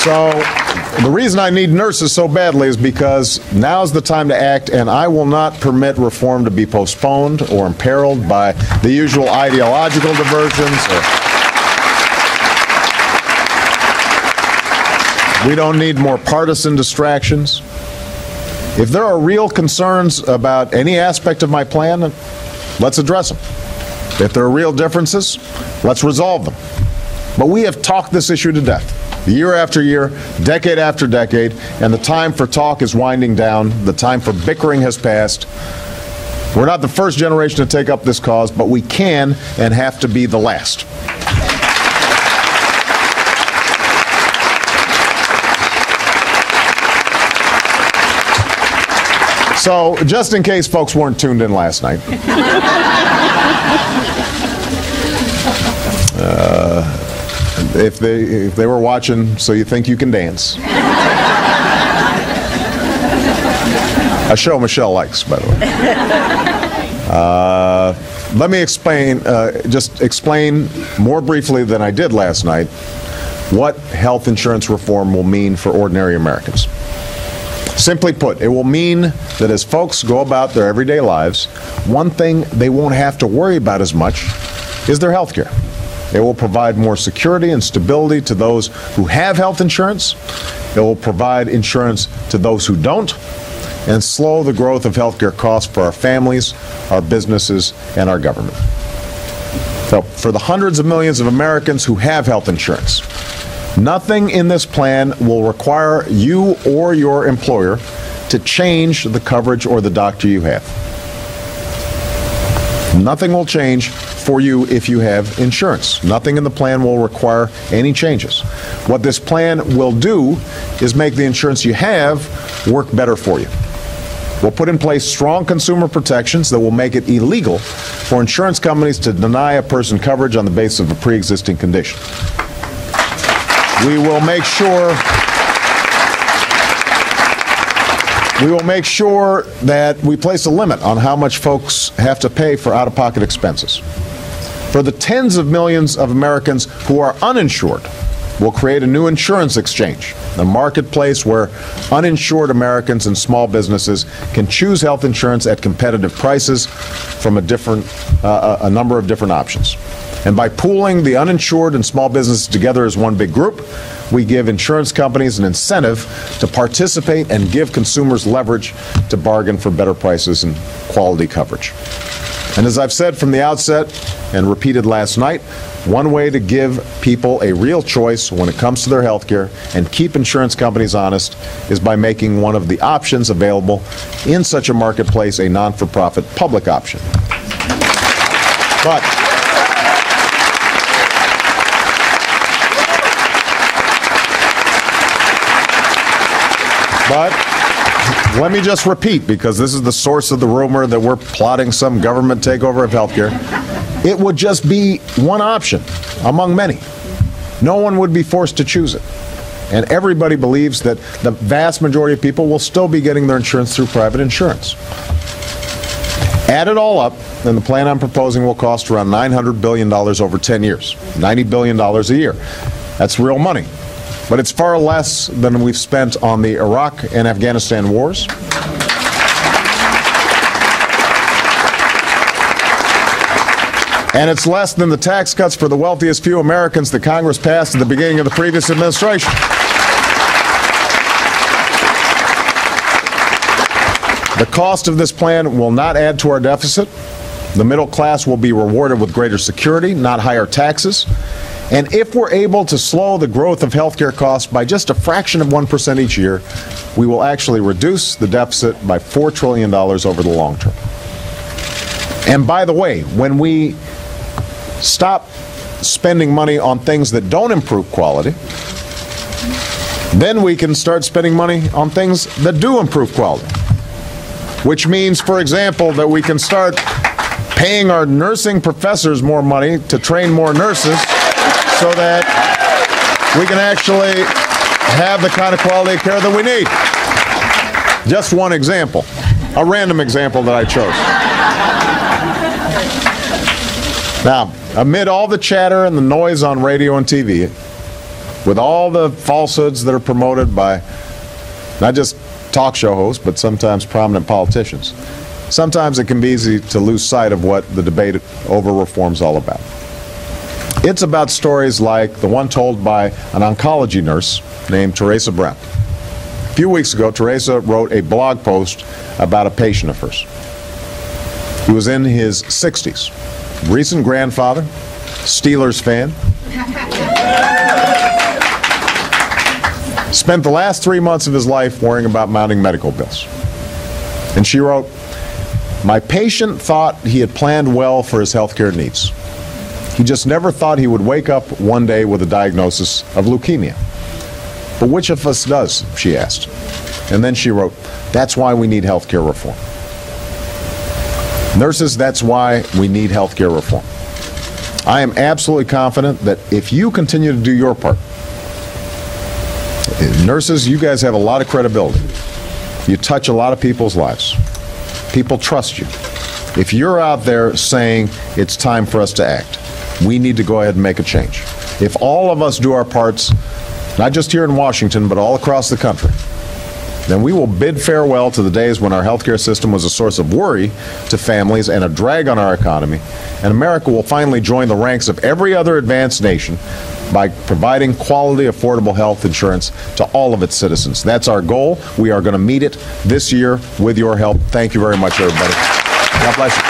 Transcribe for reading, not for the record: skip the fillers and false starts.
So the reason I need nurses so badly is because now's the time to act, and I will not permit reform to be postponed or imperiled by the usual ideological diversions. We don't need more partisan distractions. If there are real concerns about any aspect of my plan, let's address them. If there are real differences, let's resolve them. But we have talked this issue to death, year after year, decade after decade, and the time for talk is winding down. The time for bickering has passed. We're not the first generation to take up this cause, but we can and have to be the last. So, just in case folks weren't tuned in last night, if they were watching So You Think You Can Dance, a show Michelle likes, by the way. Let me explain more briefly than I did last night what health insurance reform will mean for ordinary Americans. Simply put, it will mean that as folks go about their everyday lives, one thing they won't have to worry about as much is their health care. It will provide more security and stability to those who have health insurance. It will provide insurance to those who don't, and slow the growth of health care costs for our families, our businesses, and our government. So, for the hundreds of millions of Americans who have health insurance, nothing in this plan will require you or your employer to change the coverage or the doctor you have. Nothing will change for you if you have insurance. Nothing in the plan will require any changes. What this plan will do is make the insurance you have work better for you. We'll put in place strong consumer protections that will make it illegal for insurance companies to deny a person coverage on the basis of a pre-existing condition. We will make sure that we place a limit on how much folks have to pay for out-of-pocket expenses. For the tens of millions of Americans who are uninsured, we'll create a new insurance exchange, a marketplace where uninsured Americans and small businesses can choose health insurance at competitive prices from a number of different options. And by pooling the uninsured and small businesses together as one big group, we give insurance companies an incentive to participate and give consumers leverage to bargain for better prices and quality coverage. And as I've said from the outset and repeated last night, one way to give people a real choice when it comes to their health care and keep insurance companies honest is by making one of the options available in such a marketplace a non-for-profit public option. But let me just repeat, because this is the source of the rumor that we're plotting some government takeover of healthcare. It would just be one option among many. No one would be forced to choose it. And everybody believes that the vast majority of people will still be getting their insurance through private insurance. Add it all up, and the plan I'm proposing will cost around $900 billion over 10 years, $90 billion a year. That's real money. But it's far less than we've spent on the Iraq and Afghanistan wars. And it's less than the tax cuts for the wealthiest few Americans that Congress passed at the beginning of the previous administration. The cost of this plan will not add to our deficit. The middle class will be rewarded with greater security, not higher taxes. And if we're able to slow the growth of healthcare costs by just a fraction of 1% each year, we will actually reduce the deficit by $4 trillion over the long term. And by the way, when we stop spending money on things that don't improve quality, then we can start spending money on things that do improve quality. Which means, for example, that we can start paying our nursing professors more money to train more nurses, so that we can actually have the kind of quality of care that we need. Just one example, a random example that I chose. Now, amid all the chatter and the noise on radio and TV, with all the falsehoods that are promoted by not just talk show hosts, but sometimes prominent politicians. Sometimes it can be easy to lose sight of what the debate over reform is all about. It's about stories like the one told by an oncology nurse named Teresa Brown. A few weeks ago, Teresa wrote a blog post about a patient of hers. He was in his 60s, recent grandfather, Steelers fan. Spent the last 3 months of his life worrying about mounting medical bills. And she wrote, "My patient thought he had planned well for his health care needs. He just never thought he would wake up one day with a diagnosis of leukemia. But which of us does?" she asked. And then she wrote, "That's why we need health care reform." Nurses, that's why we need health care reform. I am absolutely confident that if you continue to do your part, nurses, you guys have a lot of credibility. You touch a lot of people's lives. People trust you. If you're out there saying it's time for us to act, we need to go ahead and make a change. If all of us do our parts, not just here in Washington, but all across the country, then we will bid farewell to the days when our healthcare system was a source of worry to families and a drag on our economy, and America will finally join the ranks of every other advanced nation by providing quality, affordable health insurance to all of its citizens. That's our goal. We are going to meet it this year with your help. Thank you very much, everybody. God bless you.